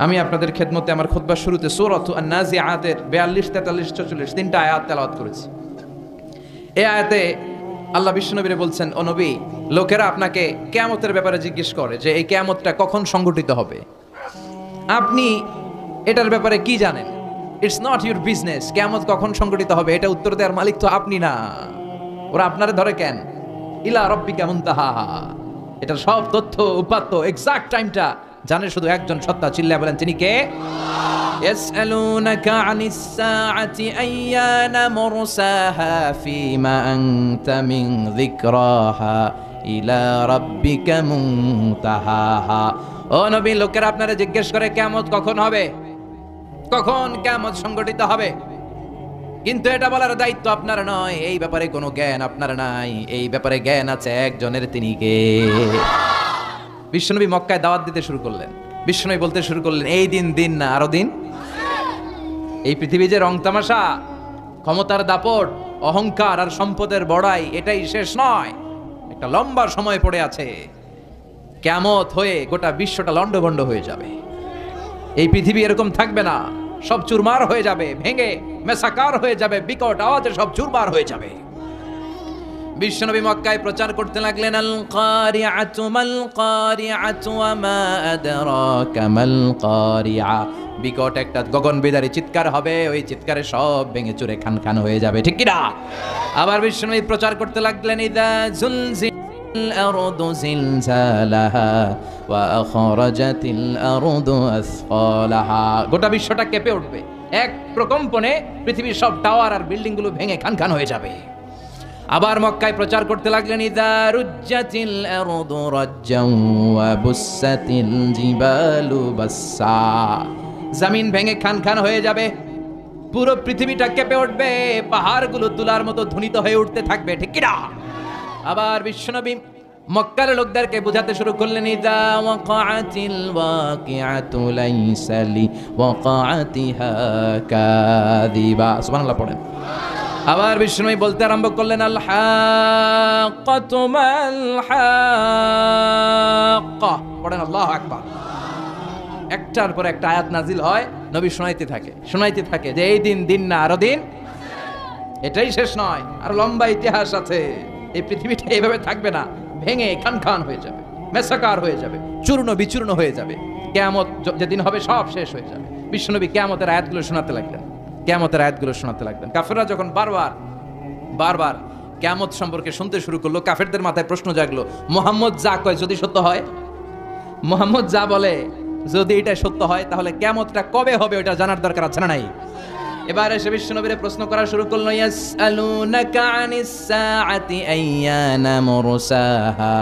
আমি আপনাদের খেদমতে আমার খুতবার শুরুতে সূরাত আন-নাজিআতের 42, 43, 44 তিনটা আয়াত তেলাওয়াত করেছি। এই আয়াতে আল্লাহ বিশ্বনবীরে বলছেন, ও নবী, লোকেরা আপনাকে কিয়ামতের ব্যাপারে জিজ্ঞেস করে যে এই কিয়ামতটা কখন সংঘটিত হবে, আপনি এটার ব্যাপারে কি জানেন? It's not your business. কিয়ামত কখন সংঘটিত হবে এটা উত্তর দেওয়ার মালিক তো আপনি না। ওরা আপনারে ধরে কেন? ইলা রাব্বিকা মুনতাহাহা, এটার সব তথ্য উপাত্ত এক্সাক্ট টাইমটা জানে শুধু একজন সত্তা। চিল্লায় বলেন তিনি কে? ইয়াসআলুনাকা আনিস সাআতি আইয়ানা মুরসাহা ফীমা আনতা মিন যিকরাহা ইলা রাব্বিকা মুনতাহাহা। ও নবী, লোকেরা আপনারা জিজ্ঞেস করে কিয়ামত কখন হবে, কখন কিয়ামত সংঘটিত হবে, কিন্তু এটা বলার দায়িত্ব আপনার নয়। এই ব্যাপারে কোনো জ্ঞান আপনার নাই। এই ব্যাপারে জ্ঞান আছে একজনের, তিনি কে? বিশ্বনবী মক্কায় দাওয়াত দিতে শুরু করলেন। বিশ্বনবী বলতে শুরু করলেন, এই দিন দিন না, আরো দিন। এই পৃথিবী যে রং তামাশা, ক্ষমতার দাপট, অহংকার আর সম্পদের বড়াই, এটাই শেষ নয়। একটা লম্বা সময় পড়ে আছে। কিয়ামত হয়ে গোটা বিশ্বটা লন্ডভন্ড হয়ে যাবে। এই পৃথিবী এরকম থাকবে না, সব চুরমার হয়ে যাবে, ভেঙে মেসাকার হয়ে যাবে, বিকট আওয়াজে সব চুরমার হয়ে যাবে। বিশ্বনবী মক্কায় প্রচার করতে লাগলেন, আল কারিআতু মাল কারিআতু ওয়া মা আদরাকা মাল কারিআ। বিকট একটা গগনবিদারী চিৎকার হবে, ওই চিৎকারে সব ভেঙে চুরে খান খান হয়ে যাবে, ঠিক কি না? আবার বিশ্বনবী প্রচার করতে লাগলেন, ইযা জুলজিলাল আরদু জিলজালাহা ওয়া আখরাজাতিল আরদু আসফালাহা। গোটা বিশ্বটা কেঁপে উঠবে, এক প্রকম্পনে পৃথিবীর সব টাওয়ার আর বিল্ডিং গুলো ভেঙে খান খান হয়ে যাবে। আবার মক্কায় প্রচার করতে লাগলেন, ইযা রুজ্জাতিল আরদু রাজ্জাও ওয়া বুসাতিল জিবালু বাসসা। জমিন ভেঙে খান খান হয়ে যাবে, পুরো পৃথিবীটা কেঁপে উঠবে, পাহাড়গুলো তুলার মতো ধ্বনিত হয়ে উঠতে থাকবে, ঠিক কি না? আবার বিশ্বনবী মক্কার লোকদেরকে বোঝাতে শুরু করলেন, ইযা ওয়াকাআতিল ওয়াকিআতু লাইসা লি ওয়াকাআতিহা কাযিবা। সুবহানাল্লাহ পড়েন। আবার বিষ্ণুই বলতে আরম্ভ করলেন, আল হাক্কাতু মাল হাক্কা। পড়েন আল্লাহু আকবার। একটার পর একটা আয়াত নাজিল হয়, নবী শোনাইতে থাকে যে এই দিন দিন না, আরো দিন। এটাই শেষ নয়, আর লম্বা ইতিহাস আছে। এই পৃথিবীটা এইভাবে থাকবে না, ভেঙে খান খান হয়ে যাবে, মেসাকার হয়ে যাবে, চূর্ণ বিচূর্ণ হয়ে যাবে। কিয়ামত যেদিন হবে সব শেষ হয়ে যাবে। বিশ্বনবী কিয়ামতের আয়াতগুলো শোনাতে লাগলেন। কাফেররা যখন বারবার কিয়ামত সম্পর্কে শুনতে শুরু করলো, কাফেরদের মাথায় প্রশ্ন জাগলো, মুহাম্মদ যা কয় যদি সত্য হয়, মুহাম্মদ যা বলে যদি এটা সত্য হয়, তাহলে কিয়ামতটা কবে হবে ওটা জানার দরকার আছে না নাই? এবার এসে বিশ্বনবীরে প্রশ্ন করা শুরু করলো, ইয়াসআলুনাকা আনিস সাআতি আইয়ানা মুরসাহা।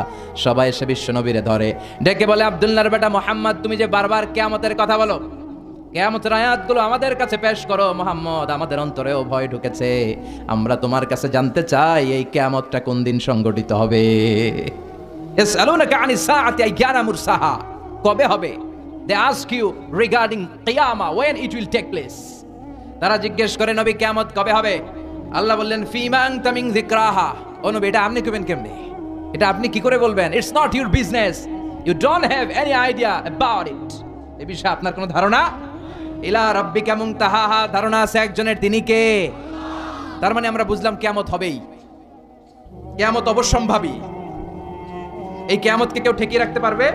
সবাই এসে বিশ্বনবীরে ধরে, ডেকে বলে, আব্দুল্লাহর বেটা মুহাম্মদ, তুমি যে বারবার কিয়ামতের কথা বলো, কিয়ামতের আয়াতগুলো আমাদের কাছে পেশ করো। মুহাম্মদ, আমাদের অন্তরেও ভয় ঢুকেছে, আমরা তোমার কাছে জানতে চাই এই কিয়ামতটা কোন দিন সংঘটিত হবে। ইয়াসআলুনাকা আনিস সাআতি আইয়ানা মুরসাহা, কবে হবে? They ask you regarding qiyamah, when it will take place. তারা জিজ্ঞেস করে, নবী কিয়ামত কবে হবে? আল্লাহ বললেন, ফীমা আনতা মিন যিকরাহা। ও নবী, এটা আপনি কবেন কেমনে? এটা আপনি কি করে বলবেন? It's not your business, you don't have any idea about it. এই বিষয়ে আপনার কোনো ধারণা? ইলা রাব্বিকা মুনতাহাহা, ধারণা আছে একজনের, তিনি কে? তার মানে আমরা বুঝলাম কিয়ামত হবেই, কিয়ামত অবশ্যম্ভাবী। এই কিয়ামতকে কেউ ঠেকিয়ে রাখতে পারবে?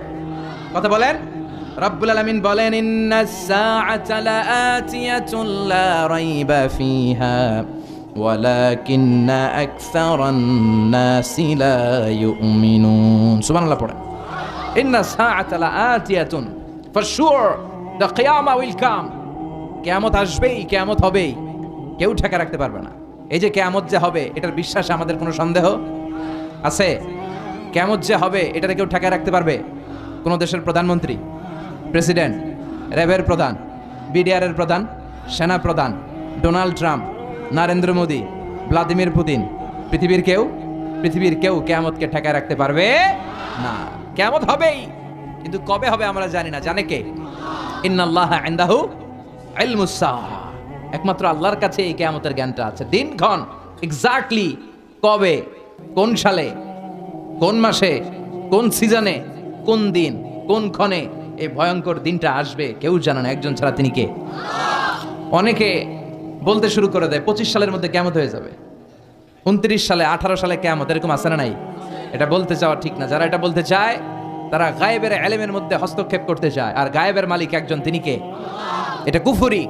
কথা বলেন। রব্বুল আলামিন বলেন, ইন্নাস সাআতা লাআতিয়াতুন লা রাইবা ফিহা ওয়ালাকিন্না আকসারান নাসি লা ইউমিনুন। সুবহানাল্লাহ পড়েন। ইন্নাস সাআতা লাআতিয়াতুন, ফর শিওর দ্য কিয়ামা উইল কাম। কিয়ামত আসবেই, কিয়ামত হবেই, কেউ ঠেকা রাখতে পারবে না। এই যে কিয়ামত যে হবে, এটার বিশ্বাসে আমাদের কোনো সন্দেহ আছে? কিয়ামত যে হবে, এটাকে কেউ ঠেকা রাখতে পারবে? কোন দেশের প্রধানমন্ত্রী, প্রেসিডেন্ট, র্যাবের প্রধান, বিডিআরের প্রধান, সেনা প্রধান, Donald Trump, Narendra Modi, Vladimir Putin, পৃথিবীর কেউ কিয়ামতকে ঠেকায় রাখতে পারবে না। কিয়ামত হবেই, কিন্তু কবে হবে আমরা জানি না। জানে কে? ইন্নাল্লাহা ইনদাহু ইলমুস সাআহ, একমাত্র আল্লাহর কাছে এই কিয়ামতের জ্ঞানটা আছে। দিনক্ষণ এক্স্যাক্টলি কবে, কোন সালে, কোন মাসে, কোন সিজনে, কোন দিন, কোন ক্ষণে এই ভয়ঙ্কর দিনটা আসবে কেউ জানে না, একজন ছাড়া তিনি কে। অনেকে বলতে শুরু করে দেয় 25 সালের মধ্যে কিয়ামত হয়ে যাবে, 29 সালে 18 সালে কিয়ামত, এরকম আছে না নাই? এটা বলতে চাওয়া ঠিক না। যারা এটা বলতে চায় তারা গায়েবের ইলমের মধ্যে হস্তক্ষেপ করতে চায়, আর গায়েবের মালিক একজন, তিনি কে? এটা কুফরি,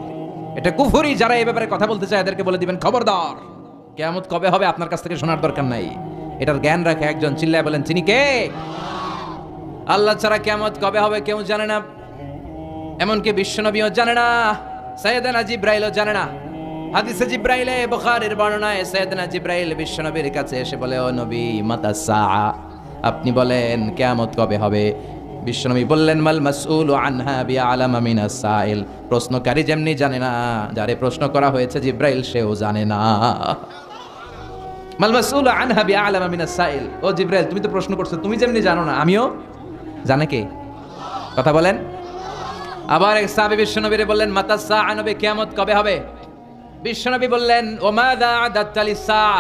এটা কুফরি। যারা এই ব্যাপারে কথা বলতে চায় এদেরকে বলে দিবেন খবরদার, কিয়ামত কবে হবে আপনার কাছ থেকে শোনার দরকার নাই, এটার জ্ঞান রাখে একজন, চিল্লায় বলেন তিনি কে? আল্লাহ ছাড়া কিয়ামত কবে হবে কেউ জানে না, এমনকি বিশ্বনবীও জানে না, সাইয়েদনা জিবরাইলও জানে না। হাদিসে জিবরাইলে বুখারীর বর্ণনায় সাইয়েদনা জিবরাইল বিশ্বনবীর কাছে এসে বলে, ও নবী মাতা সাআ, আপনি বলেন কিয়ামত কবে হবে? বিশ্বনবী বললেন, মাল মাসউলু আনহা বিআলামা মিনাস সাইল, প্রশ্নকারী যেমনি জানে না, যারে প্রশ্ন করা হয়েছে জিবরাইল সেও জানে না। মাল মাসউলু আনহা বিআলামা মিনাস সাইল, ও জিবরাইল তুমি তো প্রশ্ন করছো, তুমি যেমনি জানো না আমিও, জানে কে? কথা বলেন। আবার এক সাহাবী বিশ্বনবীরে বললেন, মাতা সাআ, নবী কিয়ামত কবে হবে? বিশ্বনবী বললেন, ও মাযা আদাত্তা লিস-সাআ,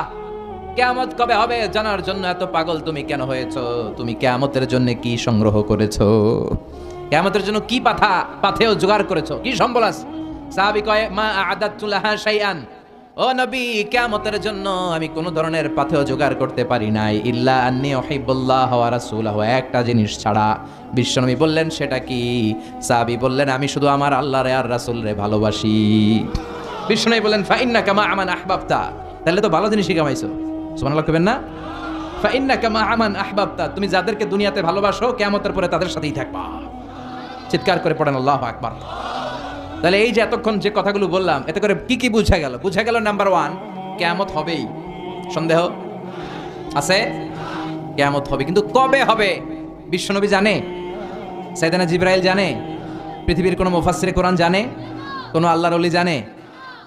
কিয়ামত কবে হবে জানার জন্য এত পাগল তুমি কেন হয়েছো? তুমি কিয়ামতের জন্য কি সংগ্রহ করেছো? কিয়ামতের জন্য কি পাথেও জোগাড় করেছো, কি সম্বল আছে? সাহাবী কয়, মা আদাত্তু লাহা শাইআন, ও নবী কিয়ামতের জন্য আমি কোন ধরনের পাথেও জোগাড় করতে পারি নাই, ইল্লা আন্নী উহিব্বুল্লাহ ওয়া রাসূলাহু, একটা জিনিস ছাড়া। বিশ্বনবী বললেন, সেটা কি? সাহাবী বললেন, আমি শুধু আমার আল্লাহরে আর রাসূলরে ভালোবাসি। বিশ্বনবী বললেন, ফা ইন্নাকা মা আমান আহবাবতা, তাহলে তো ভালো জিনিসই কামাইছো। সুবহানাল্লাহ কইবেন না? ফা ইন্নাকা মা আমান আহবাবতা, তুমি যাদেরকে দুনিয়াতে ভালোবাসো কিয়ামতের পরে তাদের সাথেই থাকবা। চিৎকার করে পড়েন আল্লাহু আকবার। তাহলে এই যে এতক্ষণ যে কথাগুলো বললাম, এতে করে কি কি বুঝা গেল? বুঝা গেল নাম্বার 1, কিয়ামত হবেই, সন্দেহ আছে? কিয়ামত হবে, কিন্তু কবে হবে বিশ্বনবী জানে? সাইয়েদনা জিবরাইল জানে? পৃথিবীর কোনো মুফাসসিরে কোরআন জানে? কোনো আল্লাহর ওলি জানে?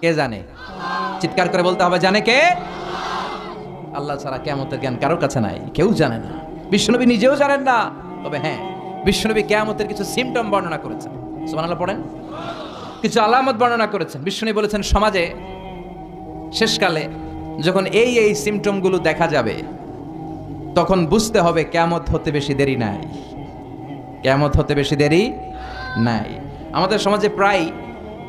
কে জানে? চিৎকার করে বলতে হবে, জানে কে? আল্লাহ ছাড়া কিয়ামতের জ্ঞান কারোর কাছে নাই, কেউ জানে না, বিশ্বনবী নিজেও জানেন না। তবে হ্যাঁ, বিশ্বনবী কিয়ামতের কিছু সিম্পটম বর্ণনা করেছেন, সুবহানাল্লাহ পড়েন, কিছু আলামত বর্ণনা করেছেন। বিশ্বনবী বলেছেন, সমাজে শেষকালে যখন এই এই সিম্পটমগুলো দেখা যাবে তখন বুঝতে হবে কিয়ামত হতে বেশি দেরি নাই, কিয়ামত হতে বেশি দেরি নাই। আমাদের সমাজে প্রায়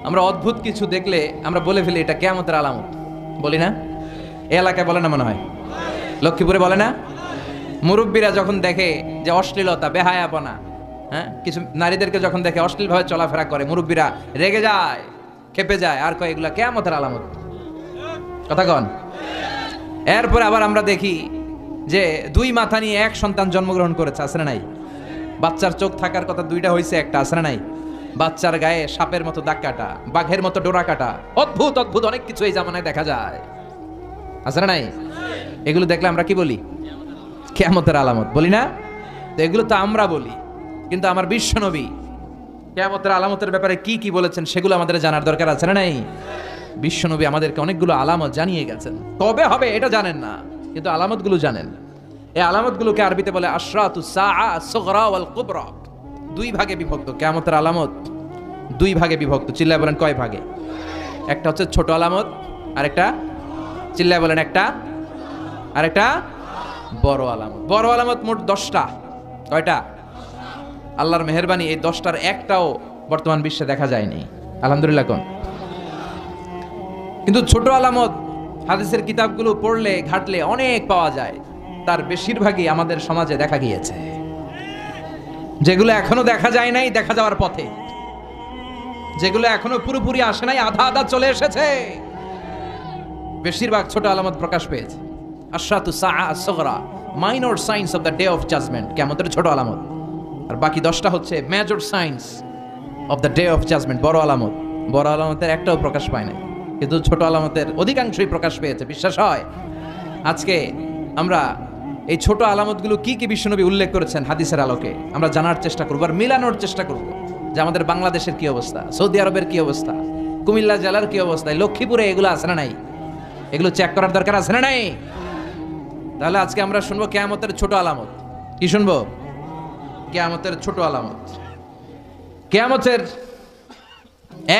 আমরা অদ্ভুত কিছু দেখলে আমরা বলে ফেলি এটা কিয়ামতের আলামত, বলি না? এই এলাকায় বলে না মনে হয়, লক্ষ্মীপুরে বলে না? মুরব্বীরা যখন দেখে যে অশ্লীলতা, বেহায়াপনা, হ্যাঁ, কিছু নারীদেরকে যখন দেখে অশ্লীলভাবে চলাফেরা করে, মুরব্বীরা রেগে যায়, খেপে যায়, আর কয় এগুলা কিয়ামতের আলামত। কথা কন। এরপরে আবার আমরা দেখি যে 2 মাথা নিয়ে এক সন্তান জন্মগ্রহণ করেছে, আছে না নাই? বাচ্চার চোখ থাকার কথা 2টা হয়েছে, একটা আছে না নাই? বাচ্চার গায়ে সাপের মতো দাগ কাটা, বাঘের মতো ডোরা কাটা, অদ্ভুত অদ্ভুত অনেক কিছু এই জামানায় দেখা যায়, আছে না নাই? এগুলো দেখলে আমরা কি বলি? কিয়ামতের আলামত বলি না? তো এগুলো তো আমরা বলি, কিন্তু আমার বিশ্বনবী কিয়ামতের আলামতের ব্যাপারে কি কি বলেছেন সেগুলো আমাদের জানার দরকার আছে না নাই? বিশ্বনবী আমাদেরকে অনেকগুলো আলামত জানিয়ে গেছেন, কবে হবে এটা জানেন না, কিন্তু আলামতগুলো জানেন। এই আলামতগুলোকে আরবিতে বলে আশরাতুস সাআ আস-সুগরা ওয়াল কুবরা। 2 ভাগে বিভক্ত কিয়ামতের আলামত, 2 ভাগে বিভক্ত। চিল্লায় বলেন কয় ভাগে? একটা হচ্ছে ছোট আলামত, আর একটা, চিল্লায় বলেন, একটা, আর একটা বড় আলামত। বড় আলামত মোট 10টা। কয়টা? আল্লাহর মেহেরবানি এই 10টার একটাও বর্তমান বিশ্বে দেখা যায়নি, আলহামদুলিল্লাহ কোন। কিন্তু ছোট আলামত হাদিসের কিতাবগুলো পড়লে ঘাটলে অনেক পাওয়া যায়, তার বেশিরভাগই আমাদের সমাজে দেখা গিয়েছে। যেগুলো এখনো দেখা যায় নাই, দেখা যাওয়ার পথে, যেগুলো এখনো পুরোপুরি আসে নাই, আধা আধা চলে এসেছে, বেশিরভাগ ছোট আলামত প্রকাশ পেয়েছে। আশরাতুস সাআ আস-সুগরা, minor signs of the day of judgement, কিয়ামতের ছোট আলামত। আর বাকি 10টা হচ্ছে major signs of the day of judgement, বড় আলামত। বড় আলামতের একটাও প্রকাশ পায় নাই, কিন্তু ছোট আলামতের অধিকাংশই প্রকাশ পেয়েছে, বিশ্বাস হয়। আজকে আমরা এই ছোট আলামতগুলো কি কি বিশ্বনবী উল্লেখ করেছেন হাদিসের আলোকে আমরা জানার চেষ্টা করব, আর মিলানোর চেষ্টা করব যে আমাদের বাংলাদেশের কি অবস্থা, সৌদি আরবের কি অবস্থা, কুমিল্লা জেলার কি অবস্থা, লক্ষ্মীপুরে এগুলো আছে না নাই, এগুলো চেক করার দরকার আছে না নাই? তাহলে আজকে আমরা শুনবো কিয়ামতের ছোট আলামত। কি শুনবো? কিয়ামতের ছোট আলামত। কিয়ামতের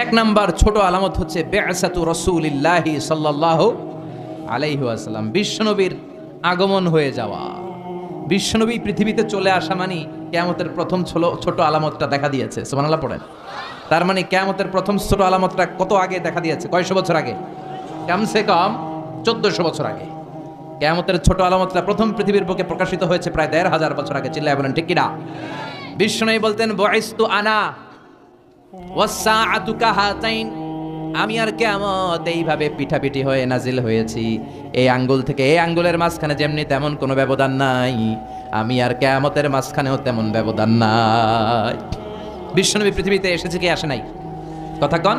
1 নাম্বার ছোট আলামত হচ্ছে বিআসাতু রাসূলিল্লাহি সাল্লাল্লাহু আলাইহি ওয়াসাল্লাম, বিশ্বনবীর আগমন হয়ে যাওয়া। বিশ্বনবী পৃথিবীতে চলে আসা মানে কিয়ামতের প্রথম ছোট আলামতটা দেখা দিয়েছে। সুবহানাল্লাহ পড়েন। তার মানে কিয়ামতের প্রথম ছোট আলামতটা কত আগে দেখা দিয়েছে? কয়শো বছর আগে? কমসে কম 1400 বছর আগে। কিয়ামতের ছোট আলামতটা প্রথম পৃথিবীর বুকে প্রকাশিত হয়েছে প্রায় 1500 বছর আগে। চিল্লায় বলেন ঠিক কিনা? বিশ্বনবী বলতেন বুইস্তু আনা ওয়াসসাআতু কাহাতাইন, আমি আর কিয়ামত এইভাবে পিঠাপিঠি হয়ে নাজিল হয়েছি। এই আঙ্গুল থেকে এই আঙ্গুলের মাঝখানে যেমনি তেমন কোনো ব্যবধান নাই, আমি আর কিয়ামতের মাঝখানেও তেমন ব্যবধান নাই। বিশ্বনবী পৃথিবীতে এসেছে কি আসে নাই? কথা কন।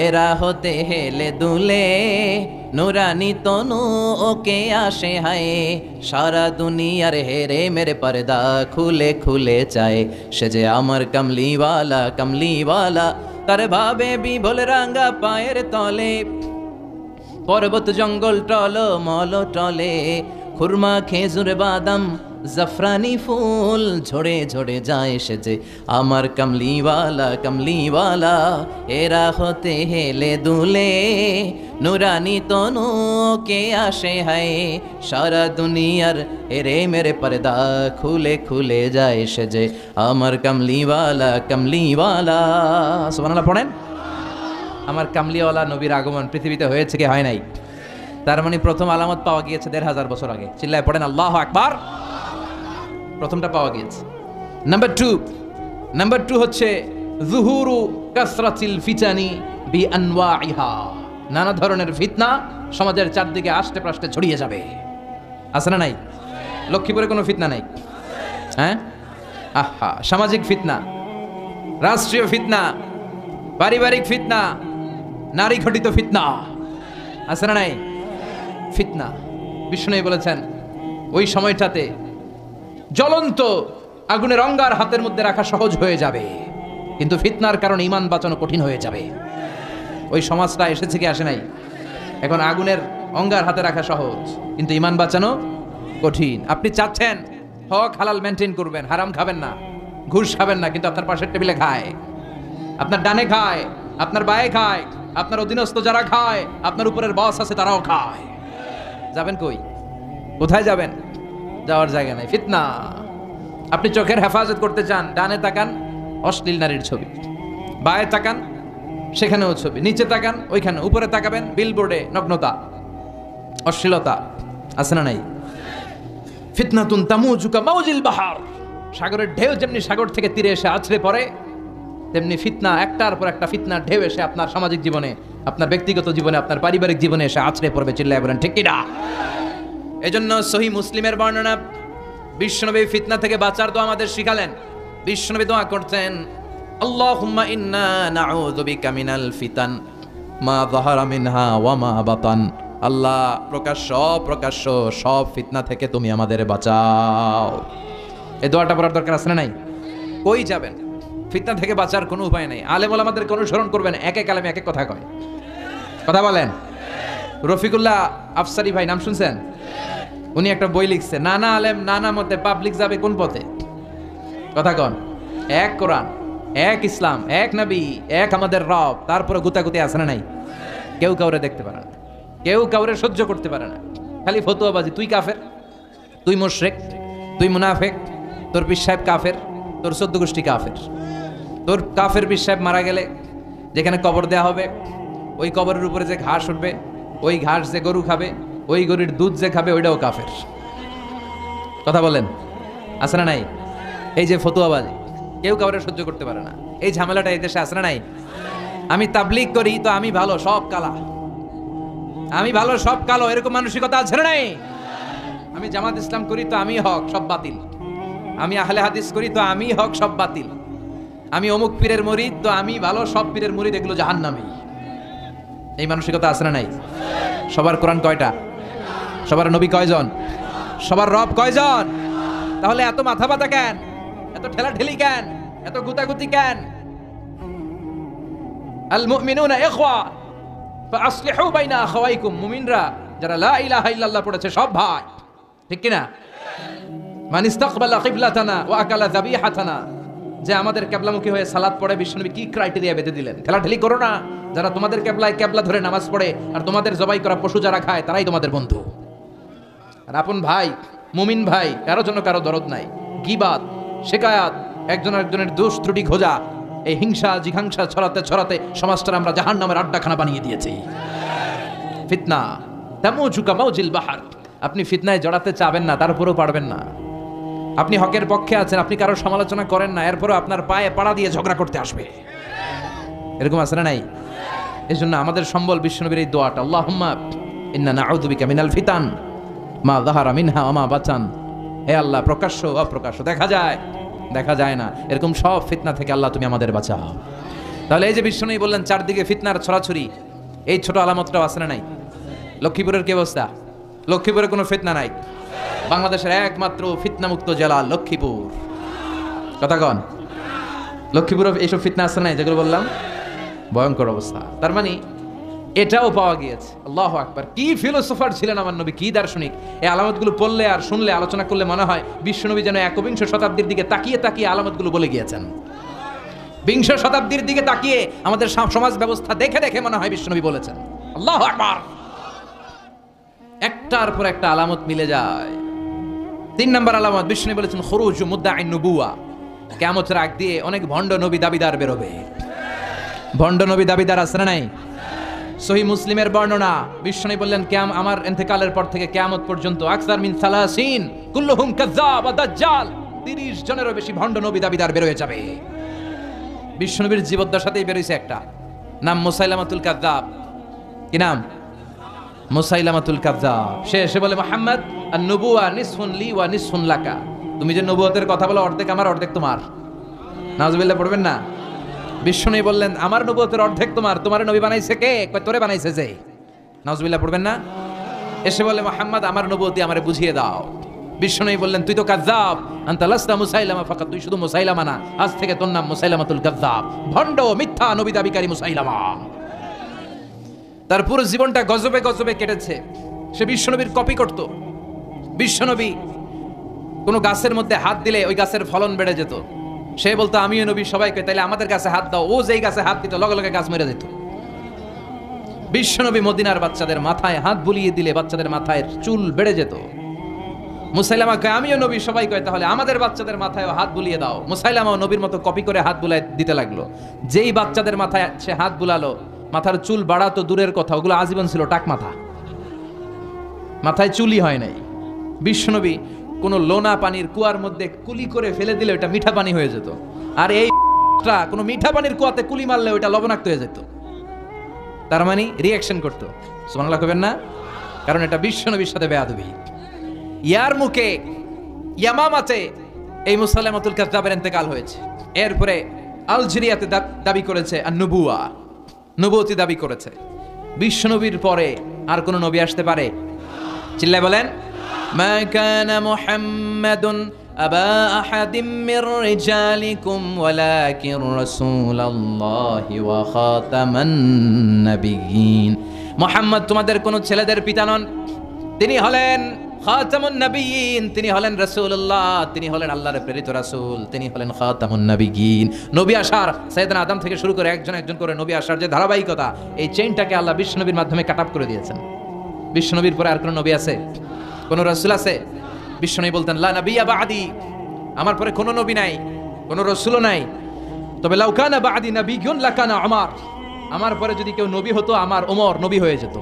এরা হতে হেলে দুলে নুরানি তনু ওকে আসে হায়, সারা দুনিয়ার হেরে মেরে পর্দা খুলে খুলে চায়, সে যে আমার কমলিওয়ালা কমলিওয়ালা, তার ভাবে বিভোল রাঙ্গা পায়ের তলে, পর্বত জঙ্গল টল মল টলে, খুরমা খেজুর বাদাম জাফরানি ফুল ঝরে ঝরে যায়, সে যে আমার কমলিওয়ালা কমলিওয়ালা। এরা হতে হেলে দুলে নুরানি তনু কে আসে হায়, সারা দুনিয়ার এরে মেরে পর্দা খুলে খুলে যায়, সে যে আমার কমলিওয়ালা কমলিওয়ালা। সুবহানাল্লাহ পড়েন। আমার কামলিওয়ালা নবীর আগমন পৃথিবীতে হয়েছে কি হয় নাই? তার মানে প্রথম আলামত পাওয়া গিয়েছে 1500 বছর আগে। চিল্লায় পড়েন আল্লাহু আকবার। প্রথমটা পাওয়া গিয়েছে। নাম্বার টু হচ্ছে যুহুরু কাসরাতিল ফিতানি বিআনওয়াইহা, নানা ধরনের ফিতনা সমাজের চারদিকে আষ্টে প্রাষ্টে ছড়িয়ে যাবে। আছে না নাই? লক্ষ্মীপুরে কোনো ফিতনা নাই? হ্যাঁ, আহা, সামাজিক ফিতনা, রাষ্ট্রীয় ফিতনা, পারিবারিক ফিতনা, নারী ঘটিত ফিতনা, আছে না নাই? ফিতনা। বিষ্ণু বলেছেন ওই সময়টাতে জ্বলন্ত আগুনের অঙ্গার হাতের মধ্যে রাখা সহজ হয়ে যাবে, কিন্তু ফিতনার কারণে ঈমান বাঁচানো কঠিন হয়ে যাবে। ওই সমাজটা এসেছে কি আসে নাই? এখন আগুনের অঙ্গার হাতে রাখা সহজ, কিন্তু ঈমান বাঁচানো কঠিন। আপনি চাচ্ছেন হক হালাল মেনটেন করবেন, হারাম খাবেন না, ঘুষ খাবেন না, কিন্তু আপনার পাশের টেবিলে খায়, আপনার ডানে খায়, আপনার বায়ে খায়, আপনার অধীনস্থ যারা খায়, আপনার উপরের বস আছে তারাও খায়। যাবেন কই? কোথায় যাবেন? যাওয়ার জায়গা নাই, ফিতনা। আপনি চোখের হেফাজত করতে চান, ডানে তাকান অশ্লীল নারীর ছবি, বায়ে তাকান সেখানেও ছবি, নিচে তাকান ওইখানে, উপরে তাকাবেন বিলবোর্ডে নগ্নতা, অশ্লীলতা, আছে না নাই? ফিতনাতুন তামুজুকা মাউজিল বাহার, সাগরের ঢেউ যেমনি সাগর থেকে তীরে এসে আছড়ে পড়ে, তেমনি ফিতনা একটার পর একটা ফিতনার ঢেউ এসে আপনার সামাজিক জীবনে, আপনার ব্যক্তিগত জীবনে, আপনার পারিবারিক জীবনে এসে আছড়ে পড়বে। চিল্লায় বলেন ঠিক কিনা? এজন্য সহিহ মুসলিমের বর্ণনা, বিশ্বনবী ফিতনা থেকে বাঁচার দোয়া আমাদের শিখালেন। বিশ্বনবী দোয়া করতেন, আল্লাহুম্মা ইন্না নাউযু বিকা মিনাল ফিতান মা যাহারা মিনহা ওয়া মা বাতান। আল্লাহ, প্রকাশ্য সব ফিতনা থেকে তুমি আমাদের বাঁচাও। এই দোয়াটা পড়ার দরকার আছে না নাই? কই যাবেন? ফিতনা থেকে বাঁচার কোনো উপায় নাই। আলেম ওলামাদেরকে অনুসরণ করবেন, এক এক আলেমে এক এক কথা কয়। কথা বলেন। রফিকুল্লাহ আফসারি ভাই নাম শুনছেন? উনি একটা বই লিখছে, নানা আলেম নানা মতে, পাবলিক যাবে কোন পথে? কথা কন। এক কোরআন, এক ইসলাম, এক নবী, এক আমাদের রব, তারপরে গুতাগুতি আছে না নাই? কেউ কাউরে দেখতে পারে না, কেউ কাউরে সহ্য করতে পারে না, খালি ফতুয়াবাজি। তুই কাফের, তুই মুশরিক, তুই মুনাফিক, তোর পীর সাহেব কাফের, তোর 14 গোষ্ঠী কাফের। তোর কাফের পীর সাহেব মারা গেলে যেখানে কবর দেয়া হবে, ওই কবরের উপরে যে ঘাস উঠবে, ওই ঘাস যে গরু খাবে, ওই গরুর দুধ যে খাবে, ওইটাও কাফের। কথা বলেন, আছে না নাই? এই যে ফতুয়াবাজি, কেউ কাউরে সহ্য করতে পারে না, এই ঝামেলাটা এই দেশে আছে না নাই? আমি তাবলীগ করি তো আমি ভালো, সব কালা, আমি ভালো সব কালো, এরকম মানসিকতা আছে না নাই? আমি জামাত ইসলাম করি তো আমি হক, সব বাতিল। আমি আহলে হাদিস করি তো আমি হক, সব বাতিল। আমি অমুক পীরের মুরিদ তো আমি ভালো, সব পীরের মুরিদ এগুলো জাহান্নামী। এই মানসিকতা আছে না নাই? সবার কোরআন কয়টা? সবার নবী কয়জন? সবার রব কয়জন? তাহলে এত মাথা ব্যথা কেন? এত ঠেলাঠেলি কেন? এত গুতাগুতি কেন? আল মুমিনুনা ইখওয়া ফাআসলিহু বাইনা আখাওয়াইকুম। মুমিনরা যারা লা ইলাহা ইল্লাল্লাহ পড়েছে সব ভাই, ঠিক কি না? মান ইস্তাকবালা কিবলাতানা ওয়া আকালা যাবিহাতানা, যে আমাদের কিবলামুখী হয়ে সালাত পড়ে, বিশ্বনবী কি ক্রাইটেরিয়া বেঁধে দিলেন? ঠেলাঠেলি করো না। যারা তোমাদের কিবলা ধরে নামাজ পড়ে আর তোমাদের জবাই করা পশু যারা খায়, তারাই তোমাদের বন্ধু। আর আপন ভাই মুমিন ভাই কারো জন্য কারো দরদ নাই, গীবাত, শিকায়াত, একজন একজনের দোষ ত্রুটি খোঁজা, এই হিংসা জিঘাংসা ছড়াতে ছড়াতে সমাজটা আমরা জাহান্নামের আড্ডাখানা বানিয়ে দিয়েছি। ফিতনা তামুজু কামাউজিল বাহার, আপনি ফিতনায় জড়াতে চাবেন না, তার উপরেও পারবেন না। আপনি হকের পক্ষে আছেন, আপনি কারো সমালোচনা করেন না, এরপরও আপনার পায়ে পাড়া দিয়ে ঝগড়া করতে আসবে। এরকম আছে না নাই? এই জন্য আমাদের সম্বল বিশ্বনবীর এই দোয়াটা, আল্লাহুম্মা ইন্না নাউযু বিকা মিনাল ফিতান মা যাহারা মিনহা ওয়া মা বাতান। হে আল্লাহ, প্রকাশ্য অপ্রকাশ্য, দেখা যায় দেখা যায় না, এরকম সব ফিতনা থেকে আল্লাহ তুমি আমাদের বাঁচাও। তাহলে এই যে বিশ্বনবী বললেন চারদিকে ফিতনার ছড়াছড়ি, এই ছোট আলামতটাও আছে না নাই? লক্ষ্মীপুরের কি অবস্থা? লক্ষ্মীপুরে কোনো ফিতনা নাই। বাংলাদেশের একমাত্র ফিতনামুক্ত জেলা লক্ষ্মীপুর। কথা কন, লক্ষ্মীপুরে এইসব ফিতনা আছে নাই যেগুলো বললাম? ভয়ঙ্কর অবস্থা। তার মানে এটাও পাওয়া গিয়েছে। আল্লাহু আকবার! কি ফিলোসোফার ছিলেন আমার নবী, কি দার্শনিক! এই আলামতগুলো পড়লে আর শুনলে, আলোচনা করলে মনে হয় বিশ্বনবী যেন একবিংশ শতাব্দীর দিকে তাকিয়ে তাকিয়ে আলামতগুলো বলে গিয়েছেন। বিংশ শতাব্দীর দিকে তাকিয়ে আমাদের সমাজ ব্যবস্থা দেখে দেখে মনে হয় বিশ্বনবী বলেছেন। আল্লাহু আকবার! একটার পর একটা আলামত মিলে যায়। 3 নম্বর আলামত, বিশ্বনবী বলেছেন খুরুজু মুদ্দাঈন নবুওয়া, কিয়ামতের আগ দিয়ে অনেক ভণ্ড নবী দাবিদার বেরোবে। ভণ্ড নবী দাবিদার আছে না নাই? সহিহ মুসলিমের বর্ণনা, বিশ্বনবী বললেন আমার ইন্তেকালের পর থেকে কিয়ামত পর্যন্ত আকসার মিন 30 কুল্লুহুম কাযাব ওয়া দাজ্জাল, 30 জনেরও বেশি ভণ্ড নবী দাবিদার বের হয়ে যাবে। বিশ্বনবীর জীবদ্দশাতেই বের হইছে একটা, নাম মুসাইলামাতুল কাযযাব। কি নাম? মুসাইলামাতুল কাযযাব। সে এসে বলে, মুহাম্মদ আন-নুবুওয়া নিসফুন লি ওয়া নিসফুন লাকা, তুমি যে নবুয়তের কথা বলো অর্ধেক আমার অর্ধেক তোমার। নাউজুবিল্লাহ পড়বেন না? বিশ্বনবী বললেন আমার নবুয়তের অর্ধেক তোমার, তোমার নবী বানাইছে কে? কয় তোরে বানাইছে যে। নাউজুবিল্লাহ পড়বেন না? এসে বলে, মুহাম্মদ আমার নবুয়তি আমারে বুঝিয়ে দাও। বিশ্বনবী বললেন তুই তো কাযযাব, আনতা লাসতা মুসাইলামা ফাকাত, তুই শুধু মুসাইলামা না, আজ থেকে তোর নাম মুসাইলামাতুল কাযযাব, ভণ্ড মিথ্যা নবী দাবিকারী মুসাইলামা। তার পুরো জীবনটা গজবে গজবে কেটেছে। সে বিশ্বনবীর কপি করত। বিশ্বনবী কোনো গাছের মধ্যে হাত দিলে ওই গাছের ফলন বেড়ে যেত। সে বলতো আমিও নবী, সবাইকে তাইলে আমাদের গাছে হাত দাও। ও যেই গাছে হাত দিত লগে লগে গাছ মেরে যেত। বিশ্বনবী মদিনার বাচ্চাদের মাথায় হাত বুলিয়ে দিলে বাচ্চাদের মাথায় চুল বেড়ে যেত। মুসাইলামা কয় আমিও নবী, সবাই কয় তাহলে আমাদের বাচ্চাদের মাথায় হাত বুলিয়ে দাও। মুসাইলামাও নবীর মতো কপি করে হাত বুলাই দিতে লাগলো। যেই বাচ্চাদের মাথায় সে হাত বুলালো, মাথার চুল বাড়াতো দূরের কথা, ওগুলো আজীবন ছিল টাক মাথা, মাথায় চুলই হয় নাই। বিশ্বনবী কোনো লোনা পানির কুয়ার মধ্যে কুলি করে ফেলে দিলে ওটা মিঠা পানি হয়ে যেত, আর এই কোনো মিঠা পানির কুয়াতে কুলি মারলে ওটা লবণাক্ত হয়ে যেত। তার মানে রিয়াকশন করতো। সুবহানাল্লাহ কইবেন না? কারণ এটা বিশ্বনবীর সাথে বেয়াদবি। ইয়ার মুখে ইয়ামামাতে এই মুসাইলামাতুল কাযযাবের ইন্তেকাল হয়েছে। এরপরে আলজেরিয়াতে দাবি করেছে আর-নুবুওয়া, নবুয়তি দাবি করেছে। বিশ্বনবীর পরে আর কোন নবী আসতে পারে? চিল্লায় বলেন, মা কানা মুহাম্মাদুন আবা আহাদিম মির রিজালিকুম ওয়ালাকিন রাসূলুল্লাহি ওয়া খাতামান নাবিয়্যিন। মুহাম্মদ তোমাদের কোন ছেলেদের পিতা নন, তিনি হলেন খাতামুন নাবিয়্যিন, তিনি হলেন রাসূলুল্লাহ, তিনি হলেন আল্লাহর প্রেরিত রাসূল, তিনি হলেন খাতামুন নাবিয়্যিন। নবী আসার, সাইয়েদনা আদম থেকে শুরু করে একজন একজন করে নবী আসার যে ধারাবাহিকতা, এই চেইনটাকে আল্লাহ বিশ্বনবীর মাধ্যমে কাট আপ করে দিয়েছেন। বিশ্বনবীর পরে আর কোন নবী আছে? কোন রাসূল আছে? বিশ্বনবী বলতেন লা নাবিয়্যা বা'দি, আমার পরে কোন নবী নাই, কোন রাসূলও নাই। তবে লাউ কানা বা'দি নাবিয়্যুন লাকানা উমর, আমার পরে যদি কেউ নবী হতো আমার ওমর নবী হয়ে যেত।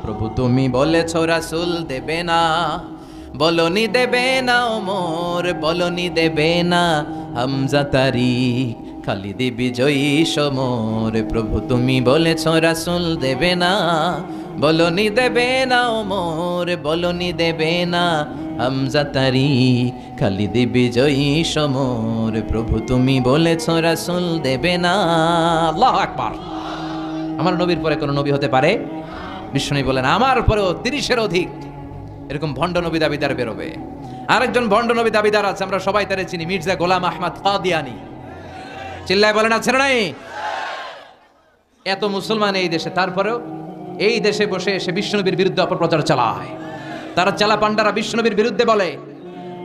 প্রভু তুমি বলেছ রাসূল দেবে না, বলনি দেবে না ওমর, বলনি দেবে না হামজা তারিক, খালিদ বিজয়ী সমর। প্রভু তুমি বলেছ রাসূল দেবে না, বলনি দেবে না ওমর, বলনি দেবে না হামজা তারিক, খালিদ বিজয়ী সমর। প্রভু তুমি বলেছ রাসূল দেবে না। আল্লাহু আকবার! আমার নবীর পরে কোন নবী হতে পারে? বিশ্বনবী বলেন আমার পরেও 30-এর অধিক এরকম ভণ্ড নবী দাবিদার বেরোবে। আরেকজন ভণ্ড নবী দাবিদার আছে, আমরা সবাই তারে চিনি, মির্জা গোলাম আহমদ কাদিয়ানী। চিল্লায় বলেন আছে না নাই? এত মুসলমান এই দেশে, তারপরেও এই দেশে বসে এসে বিশ্বনবীর বিরুদ্ধে অপপ্রচার চালায়। তারা চালা পান্ডারা বিশ্বনবীর বিরুদ্ধে বলে,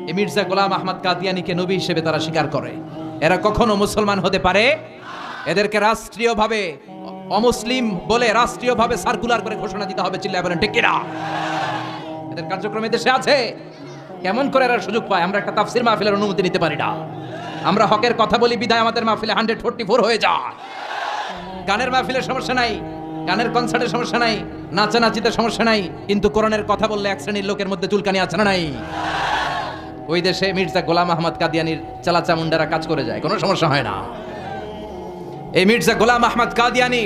এই মির্জা গোলাম আহমদ কাদিয়ানীকে নবী হিসেবে তারা স্বীকার করে। এরা কখনো মুসলমান হতে পারে? এদেরকে রাষ্ট্রীয়ভাবে অমুসলিম বলে রাষ্ট্রীয়ভাবে সার্কুলার করে ঘোষণা দিতে হবে। চিল্লায় বলেন ঠিক কিনা? এদের কার্যক্রম দেশে আছে। কেমন করে এরা সুযোগ পায়? আমরা একটা তাফসির মাহফিলের অনুমতি নিতে পারি না। আমরা হকের কথা বলি বিদায় আমাদের মাহফিলে 144 হয়ে যায়। গানের মাহফিলের সমস্যা নাই, গানের কনসার্টের সমস্যা নাই, নাচানাচিতে সমস্যা নাই, কিন্তু কোরআনের কথা বললে এক শ্রেণীর লোকের মধ্যে চুলকানি আছে না নাই? ওই দেশে মির্জা গোলাম আহমদ কাদিয়ানির চালাচামুন্ডারা কাজ করে যায়, কোনো সমস্যা হয় না। এই মির্জা গোলাম আহমদ কাদিয়ানি,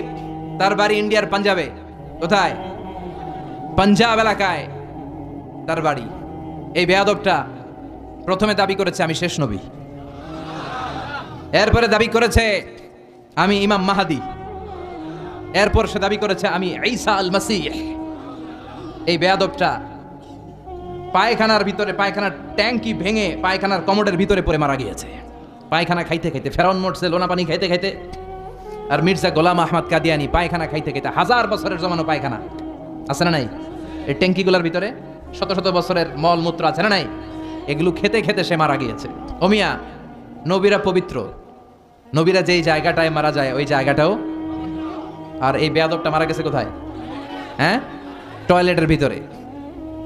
তার বাড়ি ইন্ডিয়ার পাঞ্জাবে। কোথায়? পাঞ্জাব এলাকায় তার বাড়ি। এই বেয়াদবটা প্রথমে দাবি করেছে আমি শেষ নবী, এরপরে দাবি করেছে আমি ইমাম মাহাদি, এরপর সে দাবি করেছে আমি ঈসা আল মাসিহ। এই বেয়াদবটা পায়খানার ভিতরে, পায়খানার ট্যাঙ্কি ভেঙে পায়খানার কমোডের ভিতরে পড়ে মারা গিয়েছে। পায়খানা খাইতে খাইতে, ফেরাউন মরছে লোনা পানি খাইতে খাইতে, আর মির্জা গোলাম আহমদ কাদিয়ানি পায়খানা খাইতে খাইতে, 1000 বছরের জমানো পায়খানা আছে না নাই? এই ট্যাঙ্কিগুলোর ভিতরে শত শত বছরের মল মূত্র আছে না নাই? এগুলো খেতে খেতে সে মারা গিয়েছে। ওমিয়া, নবীরা পবিত্র, নবীরা যেই জায়গাটায় মারা যায় ওই জায়গাটাও, আর এই বেয়াদবটা মারা গেছে কোথায়? হ্যাঁ, টয়লেটের ভিতরে।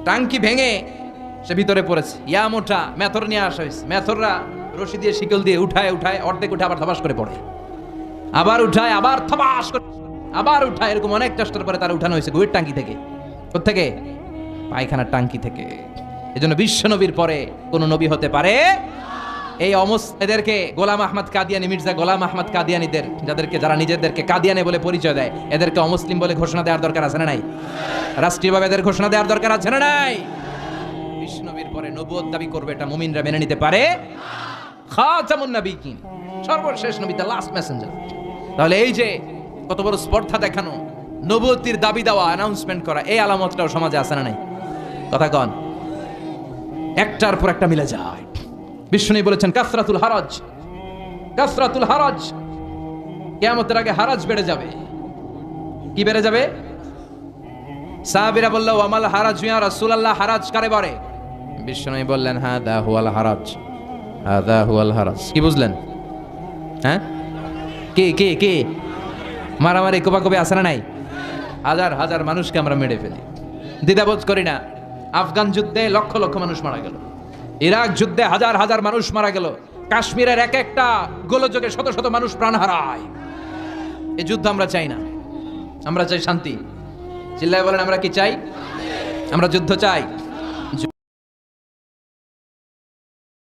টাঙ্কি ভেঙে সে ভিতরে পড়েছে। ইয়া মোটা মেথর নিয়ে আসা হয়েছে, মেথররা রশি দিয়ে শিকল দিয়ে উঠায় উঠায়, অর্ধেক উঠে আবার থবাস করে পড়ে, আবার উঠায় আবার থবাস করে, আবার উঠায়, এরকম অনেক চেষ্টার পরে তার উঠানো হয়েছে গুয়ের টাঙ্কি থেকে। কোত্থেকে? পায়খানার টাঙ্কি থেকে। এজন্য বিশ্ব নবীর পরে কোন নবী হতে পারে এই এদেরকে গোলাম আহমদ কাদিয়ানি, মির্জা গোলাম আহমদ কাদিয়ানিদের, যারা নিজেদেরকে কাদিয়ানি বলে পরিচয় দেয়, এদেরকে অমুসলিম বলে ঘোষণা দেওয়ার দরকার আছে না নাই? রাষ্ট্রীয়ভাবে এদের ঘোষণা দেওয়ার দরকার আছে না নাই? বিশ্ব নবীর পরে নবুয়ত দাবি করবে, এটা মুমিনরা মেনে নিতে পারে? খাতামুন নাবিয়িন, সর্বশেষ নবী, দ্য লাস্ট মেসেঞ্জার। তাহলে এই যে কত বড় স্পর্ধা দেখানো, নবুয়তির দাবি দেওয়া, অ্যানাউন্সমেন্ট করা, এই আলামতটাও সমাজে আছে না নাই? কথা কন, একটার পর একটা মিলে যায়। বিষ্ণু বলেছেন কাসরাতুল হারাজ, কাসরাতুল হারাজ, কিয়ামতের আগে হারাজ বেড়ে যাবে। কি বেড়ে যাবে? সাহাবীরা বলল ওয়ামাল হারাজ ইয়া রাসূলুল্লাহ, হারাজ কারে বলে? বিষ্ণু বললেন হাদা হুয়াল হারাজ, হাদা হুয়াল হারাজ। কি বুঝলেন? হ্যাঁ, কে কে কে? মারামারি কোপাকুপি আছে না নাই? হাজার হাজার মানুষকে আমরা মেরে ফেলি, দ্বিধাবোধ করি না। আফগান যুদ্ধে লক্ষ লক্ষ মানুষ মারা গেল, ইরাক যুদ্ধে হাজার হাজার মানুষ মারা গেল, কাশ্মীরের এক একটা গোলযোগে শত শত মানুষ প্রাণ হারায়। এই যুদ্ধ আমরা চাই না, আমরা চাই শান্তি। চিল্লায় বলেন আমরা কি চাই? আমরা যুদ্ধ চাই।